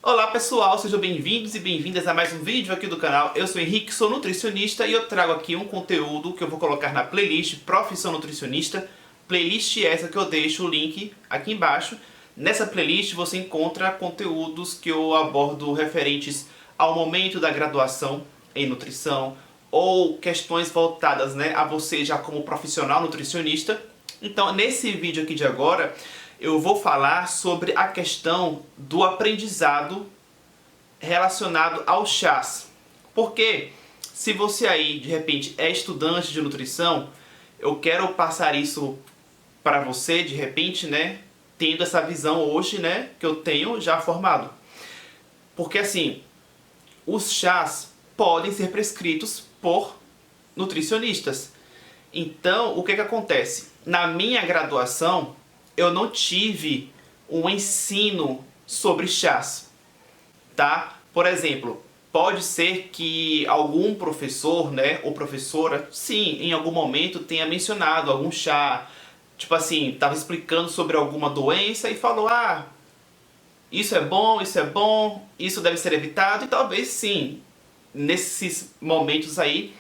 Olá pessoal, sejam bem-vindos e bem-vindas a mais um vídeo aqui do canal. Eu sou o Henrique, sou nutricionista e eu trago aqui um conteúdo que eu vou colocar na playlist Profissão Nutricionista. Playlist essa que eu deixo o link aqui embaixo. Nessa playlist você encontra conteúdos que eu abordo referentes ao momento da graduação em nutrição ou questões voltadas, a você já como profissional nutricionista. Então nesse vídeo aqui de agora eu vou falar sobre a questão do aprendizado relacionado aos chás. Porque se você aí de repente é estudante de nutrição, eu quero passar isso para você de repente, tendo essa visão hoje, que eu tenho já formado. Porque assim, os chás podem ser prescritos por nutricionistas. Então, o que acontece? Na minha graduação, eu não tive um ensino sobre chás, tá? Por exemplo, pode ser que algum professor, ou professora, sim, em algum momento tenha mencionado algum chá, tipo assim, estava explicando sobre alguma doença e falou, isso é bom, isso deve ser evitado, e talvez sim, nesses momentos aí,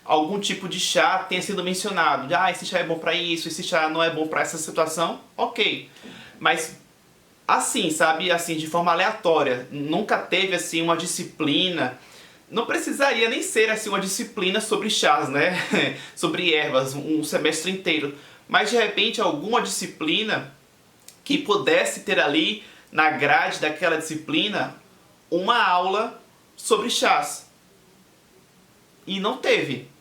algum tipo de chá tenha sido mencionado. Esse chá é bom para isso, esse chá não é bom para essa situação. Ok. Mas assim, sabe, assim, de forma aleatória, nunca teve assim uma disciplina. Não precisaria nem ser assim uma disciplina sobre chás, sobre ervas, um semestre inteiro. Mas de repente alguma disciplina que pudesse ter ali na grade daquela disciplina uma aula sobre chás. E não teve.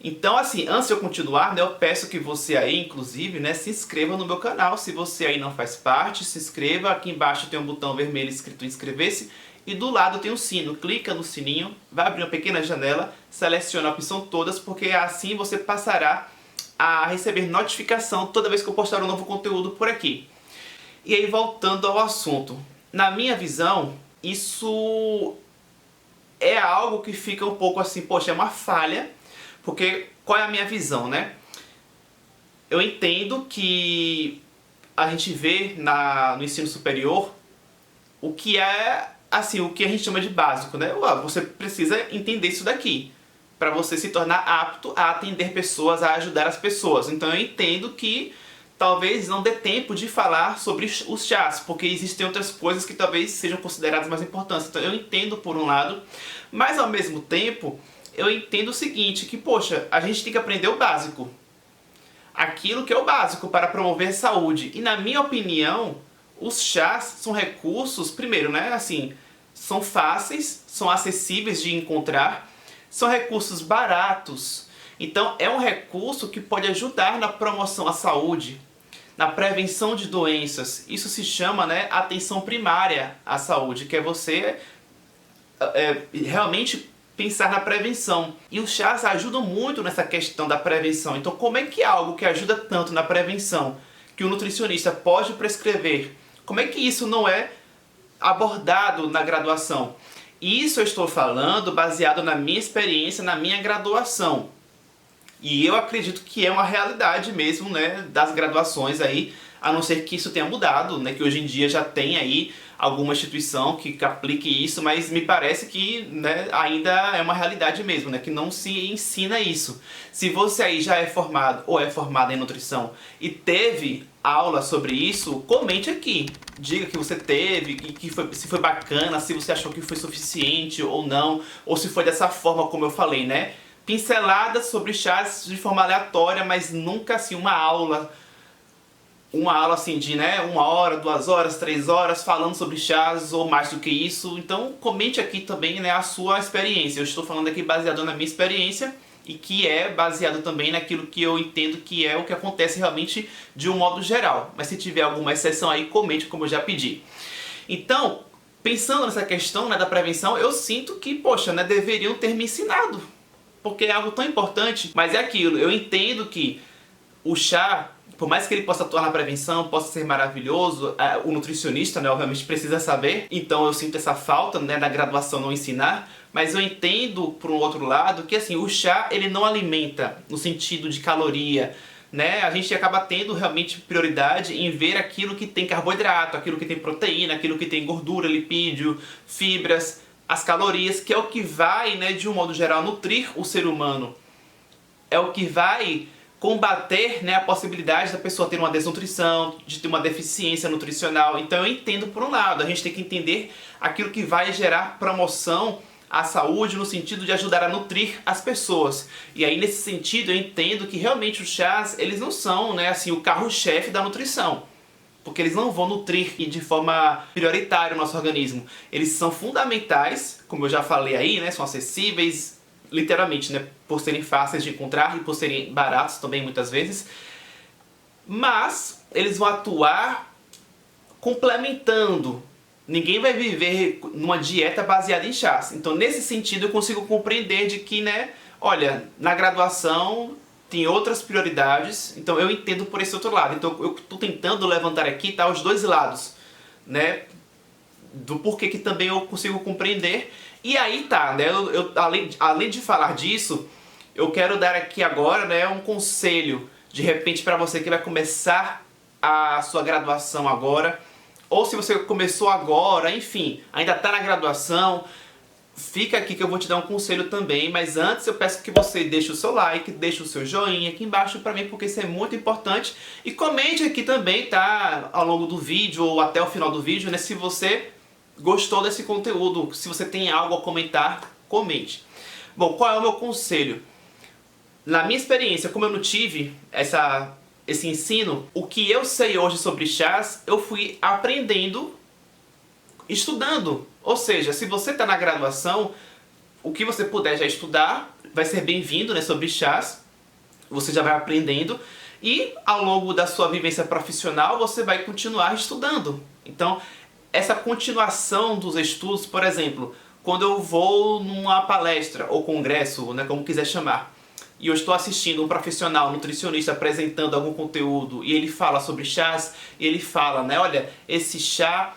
Então assim, antes de eu continuar, eu peço que você aí, inclusive, se inscreva no meu canal. Se você aí não faz parte, se inscreva. Aqui embaixo tem um botão vermelho escrito inscrever-se. E do lado tem um sino. Clica no sininho, vai abrir uma pequena janela, seleciona a opção todas, porque assim você passará a receber notificação toda vez que eu postar um novo conteúdo por aqui. E aí, voltando ao assunto. Na minha visão, isso é algo que fica um pouco assim, poxa, é uma falha. Porque qual é a minha visão, Eu entendo que a gente vê no ensino superior o que é, assim, o que a gente chama de básico, Você precisa entender isso daqui para você se tornar apto a atender pessoas, a ajudar as pessoas. Então eu entendo que talvez não dê tempo de falar sobre os chás, porque existem outras coisas que talvez sejam consideradas mais importantes. Então eu entendo por um lado, mas ao mesmo tempo eu entendo o seguinte, que poxa, a gente tem que aprender o básico. Aquilo que é o básico para promover saúde. E na minha opinião, os chás são recursos, primeiro, assim, são fáceis, são acessíveis de encontrar, são recursos baratos. Então é um recurso que pode ajudar na promoção à saúde, na prevenção de doenças. Isso se chama, atenção primária à saúde, que é você realmente pensar na prevenção. E os chás ajudam muito nessa questão da prevenção. Então como é que é algo que ajuda tanto na prevenção, que o nutricionista pode prescrever, como é que isso não é abordado na graduação? Isso eu estou falando baseado na minha experiência, na minha graduação. E eu acredito que é uma realidade mesmo, das graduações aí, a não ser que isso tenha mudado, que hoje em dia já tem aí alguma instituição que aplique isso, mas me parece que ainda é uma realidade mesmo, que não se ensina isso. Se você aí já é formado ou é formada em nutrição e teve aula sobre isso, comente aqui. Diga que você teve, se foi bacana, se você achou que foi suficiente ou não, ou se foi dessa forma como eu falei, Pinceladas sobre chás de forma aleatória, mas nunca assim uma aula assim de 1 hora, 2 horas, 3 horas falando sobre chás ou mais do que isso. Então comente aqui também a sua experiência. Eu estou falando aqui baseado na minha experiência e que é baseado também naquilo que eu entendo que é o que acontece realmente de um modo geral. Mas se tiver alguma exceção aí, comente como eu já pedi. Então, pensando nessa questão da prevenção, eu sinto que, poxa, deveriam ter me ensinado. Porque é algo tão importante, mas é aquilo, eu entendo que o chá, por mais que ele possa atuar na prevenção, possa ser maravilhoso, o nutricionista, obviamente precisa saber, então eu sinto essa falta, da graduação não ensinar, mas eu entendo, por um outro lado, que assim, o chá, ele não alimenta no sentido de caloria, né, a gente acaba tendo realmente prioridade em ver aquilo que tem carboidrato, aquilo que tem proteína, aquilo que tem gordura, lipídio, fibras, as calorias, que é o que vai, né, de um modo geral, nutrir o ser humano. É o que vai combater, né, a possibilidade da pessoa ter uma desnutrição, de ter uma deficiência nutricional. Então eu entendo por um lado, a gente tem que entender aquilo que vai gerar promoção à saúde no sentido de ajudar a nutrir as pessoas. E aí nesse sentido eu entendo que realmente os chás, eles não são, né, assim, o carro-chefe da nutrição. Porque eles não vão nutrir de forma prioritária o nosso organismo. Eles são fundamentais, como eu já falei aí, né, são acessíveis, literalmente, né, por serem fáceis de encontrar e por serem baratos também muitas vezes. Mas eles vão atuar complementando. Ninguém vai viver numa dieta baseada em chás. Então, nesse sentido, eu consigo compreender de que, né, olha, na graduação tem outras prioridades, então eu entendo por esse outro lado. Então, eu estou tentando levantar aqui, tá, os dois lados, né, do porquê que também eu consigo compreender. E aí tá, né, além de falar disso, eu quero dar aqui agora, né, um conselho, de repente, para você que vai começar a sua graduação agora, ou se você começou agora, enfim, ainda está na graduação, fica aqui que eu vou te dar um conselho também, mas antes eu peço que você deixe o seu like, deixe o seu joinha aqui embaixo para mim, porque isso é muito importante. E comente aqui também, tá, ao longo do vídeo ou até o final do vídeo, né, se você gostou desse conteúdo, se você tem algo a comentar, comente. Bom, qual é o meu conselho? Na minha experiência, como eu não tive esse ensino, o que eu sei hoje sobre chás, eu fui aprendendo, estudando. Ou seja, se você está na graduação, o que você puder já estudar, vai ser bem-vindo, né, sobre chás. Você já vai aprendendo. E ao longo da sua vivência profissional, você vai continuar estudando. Então, essa continuação dos estudos, por exemplo, quando eu vou numa palestra ou congresso, né, como quiser chamar, e eu estou assistindo um profissional nutricionista apresentando algum conteúdo e ele fala sobre chás, e ele fala, né, olha, esse chá,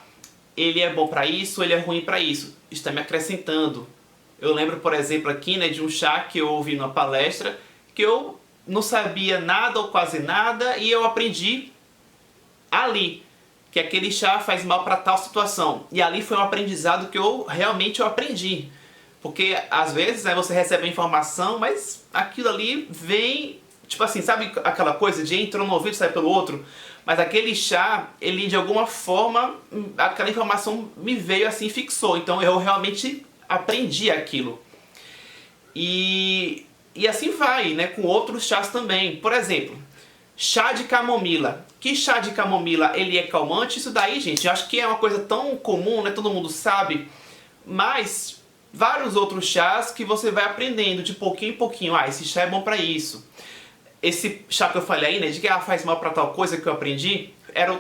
ele é bom para isso, ele é ruim para isso. Está me acrescentando. Eu lembro, por exemplo, aqui, né, de um chá que eu ouvi numa palestra, que eu não sabia nada ou quase nada, e eu aprendi ali que aquele chá faz mal para tal situação. E ali foi um aprendizado que eu realmente aprendi. Porque às vezes, né, você recebe a informação, mas aquilo ali vem, tipo assim, sabe aquela coisa de entra no ouvido e sai pelo outro? Mas aquele chá, ele de alguma forma, aquela informação me veio assim, fixou. Então eu realmente aprendi aquilo. E assim vai, né, com outros chás também. Por exemplo, chá de camomila. Que chá de camomila, ele é calmante? Isso daí, gente, eu acho que é uma coisa tão comum, né, todo mundo sabe. Mas vários outros chás que você vai aprendendo de pouquinho em pouquinho. Ah, esse chá é bom para isso. Esse chá que eu falei aí, né, de que faz mal para tal coisa que eu aprendi, era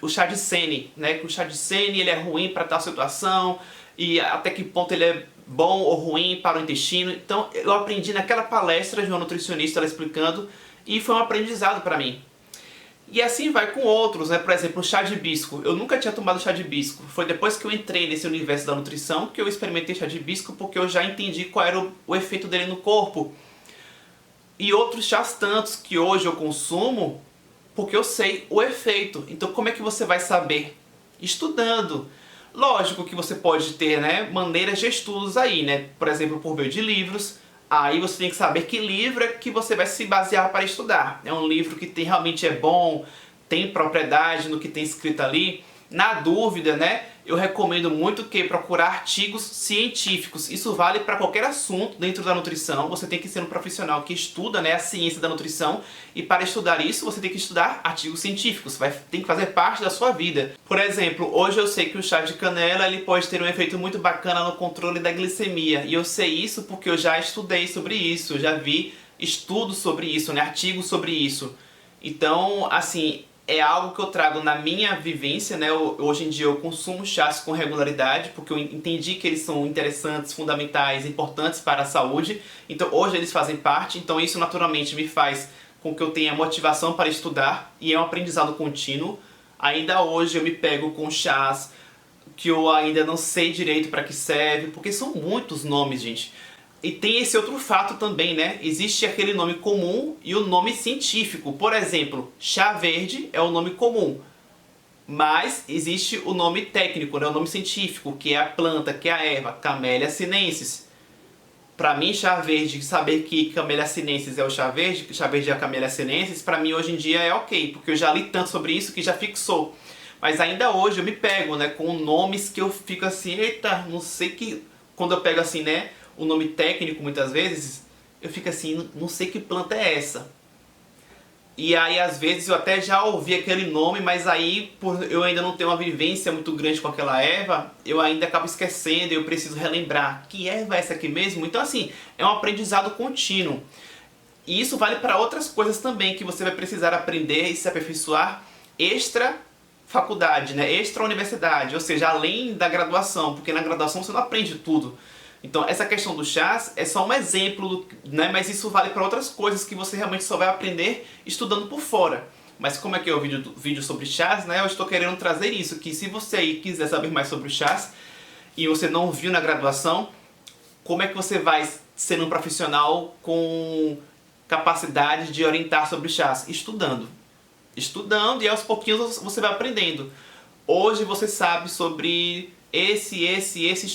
o chá de Sene, né, que o chá de Sene ele é ruim para tal situação e até que ponto ele é bom ou ruim para o intestino. Então eu aprendi naquela palestra de uma nutricionista ela explicando e foi um aprendizado para mim. E assim vai com outros, né? Por exemplo, o chá de hibisco. Eu nunca tinha tomado chá de hibisco. Foi depois que eu entrei nesse universo da nutrição que eu experimentei chá de hibisco, porque eu já entendi qual era o efeito dele no corpo. E outros chás tantos que hoje eu consumo, porque eu sei o efeito. Então como é que você vai saber? Estudando. Lógico que você pode ter, né, maneiras de estudos aí, né? Por exemplo, por meio de livros. Aí você tem que saber que livro é que você vai se basear para estudar. É um livro que realmente é bom, tem propriedade no que tem escrito ali. Na dúvida, né, eu recomendo muito que procurar artigos científicos. Isso vale para qualquer assunto dentro da nutrição. Você tem que ser um profissional que estuda, né, a ciência da nutrição. E para estudar isso, você tem que estudar artigos científicos. Tem que fazer parte da sua vida. Por exemplo, hoje eu sei que o chá de canela ele pode ter um efeito muito bacana no controle da glicemia. E eu sei isso porque eu já estudei sobre isso. Eu já vi estudos sobre isso, né, artigos sobre isso. Então, assim, é algo que eu trago na minha vivência, né? Hoje em dia eu consumo chás com regularidade, porque eu entendi que eles são interessantes, fundamentais, importantes para a saúde. Então hoje eles fazem parte, então isso naturalmente me faz com que eu tenha motivação para estudar, e é um aprendizado contínuo. Ainda hoje eu me pego com chás que eu ainda não sei direito para que serve, porque são muitos nomes, gente. E tem esse outro fato também, né? Existe aquele nome comum e o nome científico. Por exemplo, chá verde é o nome comum, mas existe o nome técnico, né? O nome científico, que é a planta, que é a erva, Camellia sinensis. Para mim, chá verde, saber que Camellia sinensis é o chá verde, que chá verde é a Camellia sinensis, para mim hoje em dia é ok, porque eu já li tanto sobre isso que já fixou. Mas ainda hoje eu me pego, né, com nomes que eu fico assim, eita, não sei que... Quando eu pego assim, né, o nome técnico muitas vezes, eu fico assim, não sei que planta é essa. E aí às vezes eu até já ouvi aquele nome, mas aí por eu ainda não tenho uma vivência muito grande com aquela erva, eu ainda acabo esquecendo e eu preciso relembrar. Que erva é essa aqui mesmo? Então assim, é um aprendizado contínuo. E isso vale para outras coisas também que você vai precisar aprender e se aperfeiçoar extra faculdade, né? Extra universidade, ou seja, além da graduação, porque na graduação você não aprende tudo. Então essa questão do chás é só um exemplo, né? Mas isso vale para outras coisas que você realmente só vai aprender estudando por fora. Mas como é que é o vídeo sobre chás, né? Eu estou querendo trazer isso, que se você aí quiser saber mais sobre o chás e você não viu na graduação, como é que você vai ser um profissional com capacidade de orientar sobre chás? Estudando. Estudando e aos pouquinhos você vai aprendendo. Hoje você sabe sobre esse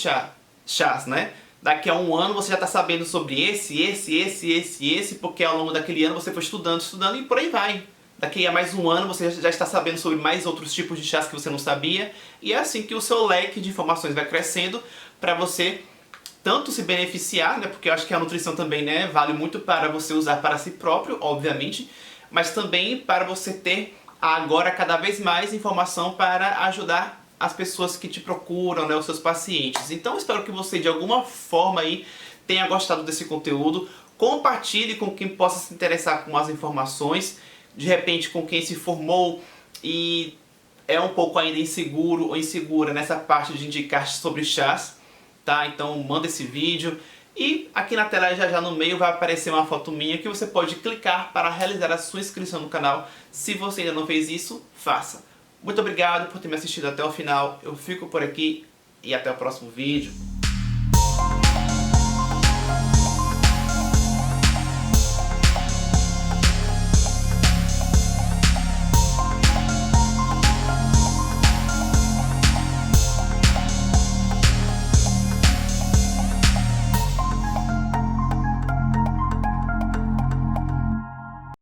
chás, né? Daqui a um ano você já está sabendo sobre esse, porque ao longo daquele ano você foi estudando e por aí vai. Daqui a mais um ano você já está sabendo sobre mais outros tipos de chás que você não sabia. E é assim que o seu leque de informações vai crescendo para você tanto se beneficiar, né? Porque eu acho que a nutrição também, né, vale muito para você usar para si próprio, obviamente, mas também para você ter agora cada vez mais informação para ajudar as pessoas que te procuram, né, os seus pacientes. Então espero que você de alguma forma aí tenha gostado desse conteúdo. Compartilhe com quem possa se interessar com as informações, de repente com quem se formou e é um pouco ainda inseguro ou insegura nessa parte de indicar sobre chás, tá? Então manda esse vídeo. E aqui na tela já no meio vai aparecer uma foto minha que você pode clicar para realizar a sua inscrição no canal. Se você ainda não fez isso, faça. Muito obrigado por ter me assistido até o final. Eu fico por aqui e até o próximo vídeo.